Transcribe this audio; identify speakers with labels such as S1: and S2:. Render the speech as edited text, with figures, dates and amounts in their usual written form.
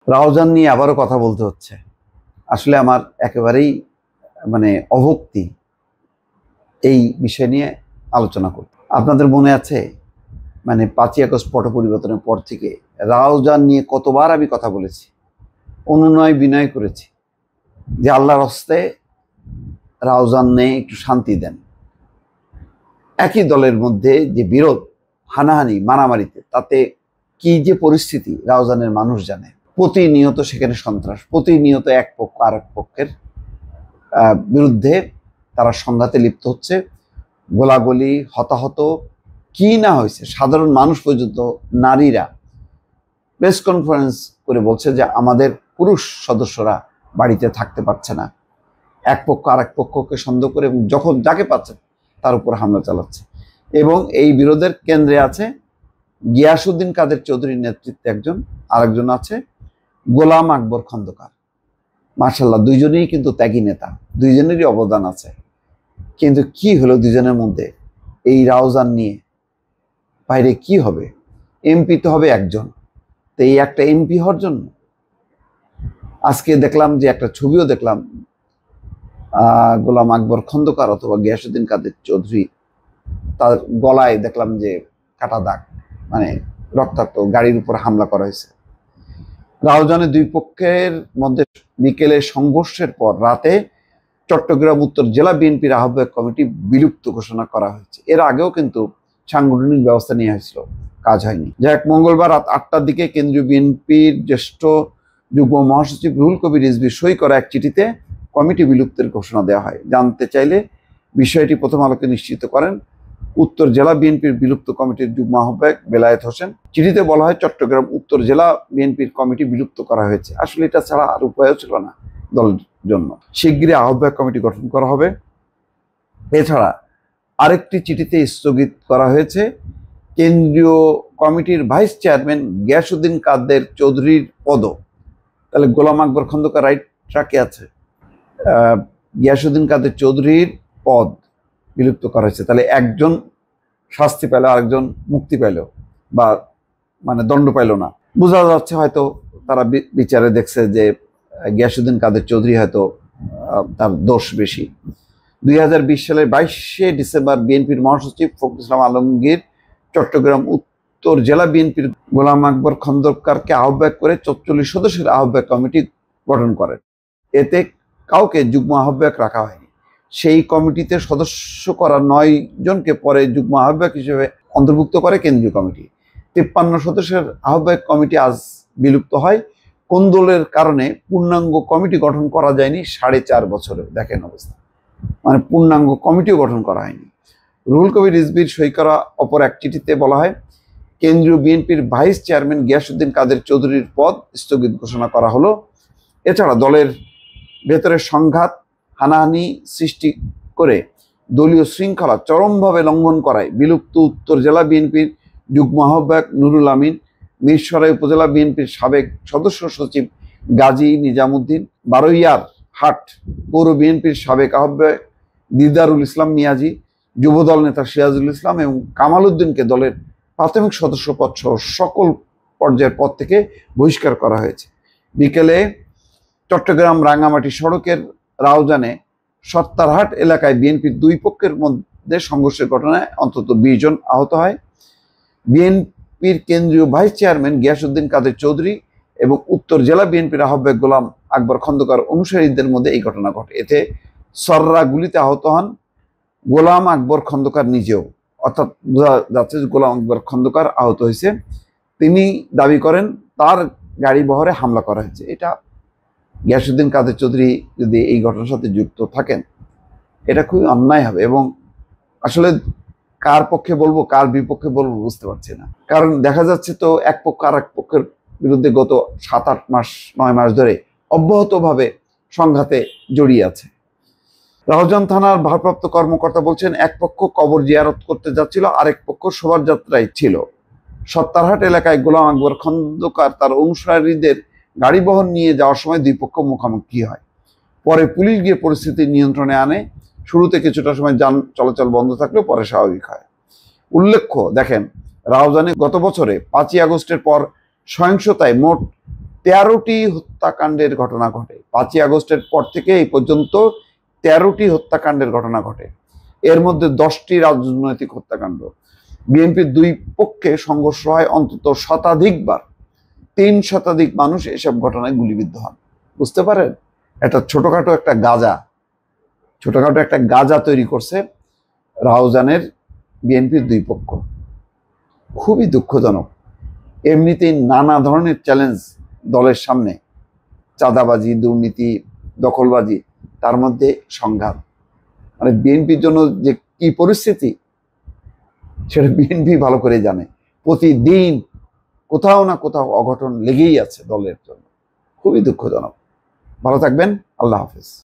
S1: রাউজান নিয়ে আবারও কথা বলতে হচ্ছে। আসলে আমার একেবারেই অভক্তি এই বিষয় নিয়ে আলোচনা করতে। আপনাদের মনে আছে 5ই আগস্ট পট পরিবর্তনের পর থেকে রাউজান নিয়ে কতবার আমি কথা বলেছি, অনুনয় বিনয় করেছি যে আল্লাহর হস্তে রাউজান নিয়ে একটু শান্তি দেন। একই দলের মধ্যে যে বিরোধ, হানাহানি, মারামারিতে তাতে কি যে পরিস্থিতি রাউজানের মানুষ জানে। প্রতিনিয়ত সেখানে সন্ত্রাস, প্রতিনিয়ত এক পক্ষ আর এক পক্ষের বিরুদ্ধে তারা সংঘাতে লিপ্ত হচ্ছে, গোলাগুলি, হতাহত কি না হয়েছে। সাধারণ মানুষ পর্যন্ত, নারীরা প্রেস কনফারেন্স করে বলছে যে আমাদের পুরুষ সদস্যরা বাড়িতে থাকতে পারছে না, এক পক্ষ আর এক পক্ষকে সন্দেহ করে এবং যখন যাকে পাচ্ছে তার উপর হামলা চালাচ্ছে। এবং এই বিরোধের কেন্দ্রে আছে গিয়াসউদ্দিন কাদের চৌধুরীর নেতৃত্বে একজন, আরেকজন আছে গোলাম আকবর খন্দকার। মাশাআল্লাহ, দুইজনেই কিন্তু ত্যাগী নেতা, দুইজনেরই অবদান আছে। কিন্তু কি হলো দুইজনের মধ্যে এই রাউজান নিয়ে? বাইরে কি হবে? এমপি তো হবে একজন, তো এই একটা এমপি হওয়ার জন্য আজকে দেখলাম যে একটা ছবিও দেখলাম, গোলাম আকবর খন্দকার অথবা গিয়াসউদ্দিন কাদের চৌধুরী, তার গলায় দেখলাম যে কাটা দাগ, রক্তাক্ত, গাড়ির উপর হামলা করা হয়েছে। রাউজানে দুই পক্ষের মধ্যে বিকেলে সংঘর্ষের পর রাতে চট্টগ্রাম উত্তর জেলা বিএনপির আহ্বায়ক কমিটি বিলুপ্ত ঘোষণা করা হয়েছে। এর আগেও কিন্তু সাংগঠনিক ব্যবস্থা নেওয়া হয়েছিল, কাজ হয়নি। যাই হোক, মঙ্গলবার রাত 8টার দিকে কেন্দ্রীয় বিএনপির জ্যেষ্ঠ যুগ্ম মহাসচিব রুহুল কবির রিজভী সই করা এক চিঠিতে কমিটি বিলুপ্তের ঘোষণা দেওয়া হয়। জানতে চাইলে বিষয়টি প্রথম আলোকে নিশ্চিত করেন উত্তর জেলা বিএনপির বিলুপ্ত কমিটির যুগ্ম আহ্বায়ক বেলায়েত হোসেন। চিঠিতে বলা হয় চট্টগ্রাম উত্তর জেলা বিএনপির কমিটি বিলুপ্ত করা হয়েছে। আসলে এটা ছাড়া আর উপায়ও ছিল না দলের জন্য। শিগগিরই আহ্বায়ক কমিটি গঠন করা হবে। এছাড়া আরেকটি চিঠিতে স্থগিত করা হয়েছে কেন্দ্রীয় কমিটির ভাইস চেয়ারম্যান গিয়াসউদ্দিন কাদের চৌধুরীর পদও। তাহলে গোলাম আকবর খন্দকার রাইট ট্র্যাকে আছে, গিয়াসউদ্দিন কাদের চৌধুরীর পদ বিলুপ্ত করা হয়েছে। তাহলে একজন শাস্তি পেল, আরেকজন মুক্তি পেল বা দণ্ড পাইল না। বোঝা যাচ্ছে হয়তো তারা বিচারে দেখছে যে গিয়াসউদ্দিন কাদের চৌধুরী হয়তো তার দোষ বেশি। 2020 সালের 22শে ডিসেম্বর বিএনপির মহাসচিব ফখরুল ইসলাম আলমগীর চট্টগ্রাম উত্তর জেলা বিএনপির গোলাম আকবর খন্দকারকে আহ্বায়ক করে 44 সদস্যের আহ্বায়ক কমিটি গঠন করেন। এতে কাউকে যুগ্ম আহ্বায়ক রাখা হয়নি। সেই কমিটিতে সদস্য করা 9 জনকে পরে যুগ্ম আহ্বায়ক হিসেবে অন্তর্ভুক্ত করে কেন্দ্রীয় কমিটি। 53 সদস্যের আহ্বায়ক কমিটি আজ বিলুপ্ত হয়। কোন্দলের কারণে পূর্ণাঙ্গ কমিটি গঠন করা যায়নি 4.5 বছরে। দেখেন অবস্থা, পূর্ণাঙ্গ কমিটিও গঠন করা হয়নি। রুহুল কবির রিজভীর সই করা অপর এক চিঠিতে বলা হয় কেন্দ্রীয় বিএনপির ভাইস চেয়ারম্যান গিয়াসউদ্দিন কাদের চৌধুরীর পদ স্থগিত ঘোষণা করা হলো। এছাড়া দলের ভেতরে সংঘাত, হানাহানি সৃষ্টি করে দলীয় শৃঙ্খলা চরমভাবে লঙ্ঘন করায় বিলুপ্ত উত্তর জেলা বিএনপির যুগ্ম আহ্বায়ক নুরুল আমিন, মিরসরাই উপজেলা বিএনপির সাবেক সদস্য সচিব গাজী নিজামুদ্দিন, বারৈয়ার হাট পৌর বিএনপির সাবেক আহ্বায়ক দিদারুল ইসলাম মিয়াজি, যুবদল নেতা সিরাজুল ইসলাম এবং কামাল উদ্দিনকে দলের প্রাথমিক সদস্য পদ সহ সকল পর্যায়ের পদ থেকে বহিষ্কার করা হয়েছে। বিকেলে চট্টগ্রাম রাঙ্গামাটি সড়কের রাউজানে সত্তারহাট এলাকায় বিএনপির দুই পক্ষের মধ্যে সংঘর্ষের ঘটনায় অন্তত 20 জন আহত হয়। বিএনপির কেন্দ্রীয় ভাইস চেয়ারম্যান গিয়াসউদ্দিন কাদের চৌধুরী এবং উত্তর জেলা বিএনপির আহ্বায়ক গোলাম আকবর খন্দকার অনুসারীদের মধ্যে এই ঘটনা ঘটে। এতে সররা গুলিতে আহত হন গোলাম আকবর খন্দকার নিজেও, অর্থাৎ বোঝা যাচ্ছে যে গোলাম আকবর খন্দকার আহত হয়েছে। তিনি দাবি করেন তার গাড়ি বহরে হামলা করা হয়েছে। এটা গিয়াসউদ্দিন কাদের চৌধুরী যদি এই ঘটনার সাথে যুক্ত থাকেন, এটা খুবই অন্যায় হবে। এবং আসলে কার পক্ষে বলবো, কার বিপক্ষে বলবো বুঝতে পারছি না। কারণ দেখা যাচ্ছে তো এক পক্ষ আর এক পক্ষের বিরুদ্ধে গত 7-8 মাস 9 মাস ধরে অব্যাহতভাবে সংঘাতে জড়িয়ে আছে। রাউজান থানার ভারপ্রাপ্ত কর্মকর্তা বলছেন এক পক্ষ কবর জিয়ারত করতে যাচ্ছিল, আরেক পক্ষ শোভাযাত্রায় ছিল। সত্তারহাট এলাকায় গোলাম আকবর খন্দকার তার অনুসারীদের গাড়ি বহন নিয়ে যাওয়ার সময় দুই পক্ষ মুখোমুখি হয়। পরে পুলিশ গিয়ে পরিস্থিতি নিয়ন্ত্রণে আনে। শুরুতে কিছুটা সময় যান চলাচল বন্ধ থাকলেও পরে স্বাভাবিক হয়। উল্লেখ্য, দেখেন রাউজানে গত বছরে 5ই আগস্টের পর সহিংসতায় মোট 13টি হত্যাকাণ্ডের ঘটনা ঘটে। 5ই আগস্টের পর থেকে এই পর্যন্ত 13টি হত্যাকাণ্ডের ঘটনা ঘটে। এর মধ্যে 10টি রাজনৈতিক হত্যাকাণ্ড। বিএনপির দুই পক্ষে সংঘর্ষ হয় অন্তত শতাধিকবার। 3 শতাধিক মানুষ এসব ঘটনায় গুলিবিদ্ধ হন। বুঝতে পারেন, একটা ছোটখাটো একটা গাজা তৈরি করছে রাউজানের বিএনপির দুই পক্ষ। খুবই দুঃখজনক। এমনিতেই নানা ধরনের চ্যালেঞ্জ দলের সামনে, চাঁদাবাজি, দুর্নীতি, দখলবাজি, তার মধ্যে সংঘাত। মানে বিএনপির জন্য যে কি পরিস্থিতি সেটা বিএনপি ভালো করে জানে। প্রতিদিন কোথাও না কোথাও অঘটন লেগেই আছে দলের জন্য। খুবই দুঃখজনক। ভালো থাকবেন। আল্লাহ হাফেজ।